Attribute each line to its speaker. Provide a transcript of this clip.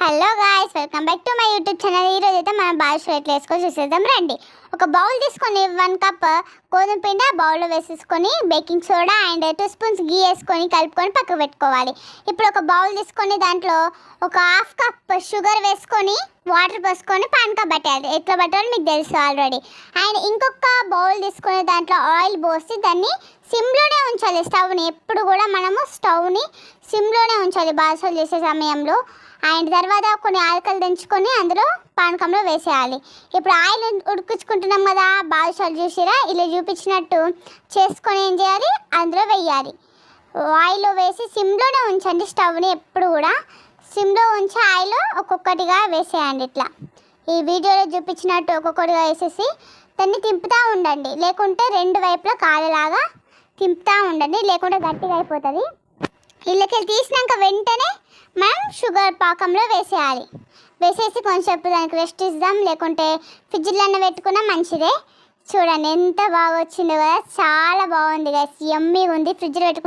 Speaker 1: Hello guys, welcome back to my YouTube channel. ఈరోజు అయితే మనం బాదుషా ఎట్లా వేసుకో చూసేద్దాం రండి. ఒక బౌల్ తీసుకొని 1 కప్ గోధుమ పిండి ఆ బౌల్లో వేసేసుకొని బేకింగ్ సోడా అండ్ 2 స్పూన్స్ గీ వేసుకొని కలుపుకొని పక్కకు పెట్టుకోవాలి. ఇప్పుడు ఒక బౌల్ తీసుకొని దాంట్లో ఒక 1/2 కప్ షుగర్ వేసుకొని వాటర్ పోసుకొని పానకం పట్టాలి. ఎట్లా పట్టాలో మీకు తెలుసు ఆల్రెడీ. అండ్ ఇంకొక బౌల్ తీసుకొని దాంట్లో ఆయిల్ పోసి దాన్ని సిమ్లోనే ఉంచాలి. స్టవ్ని ఎప్పుడు కూడా మనము స్టవ్ని సిమ్లోనే ఉంచాలి బాదుషాలు చేసే సమయంలో. అండ్ తర్వాత కొన్ని ఆలుకలు దంచుకొని అందులో పానకంలో వేసేయాలి. ఇప్పుడు ఆయిల్ ఉడికించుకుంటున్నాం కదా, బాదుషాలు చూసిరా ఇలా చూపించినట్టు చేసుకొని ఏం చేయాలి, అందులో వేయాలి. ఆయిల్లో వేసి సిమ్లోనే ఉంచండి. స్టవ్ని ఎప్పుడు కూడా సిమ్లో ఉంచి ఆయిల్ ఒక్కొక్కటిగా వేసేయండి. ఇట్లా ఈ వీడియోలో చూపించినట్టు ఒక్కొక్కటిగా వేసేసి దాన్ని తింపుతూ ఉండండి. లేకుంటే 2 వైపులా కాలేలాగా తింపుతూ ఉండండి, లేకుంటే గట్టిగా అయిపోతుంది. ఇళ్ళకి తీసినాక వెంటనే మనం షుగర్ పాకంలో వేసేయాలి. వేసేసి కొంచెంసేపు దానికి రెస్ట్ ఇద్దాం, లేకుంటే ఫ్రిడ్జ్లో పెట్టుకున్నా మంచిదే. చూడండి ఎంత బాగా వచ్చిందో కదా, చాలా బాగుంది కదా, యమ్మీగా ఉంది. ఫ్రిడ్జ్లో పెట్టుకుని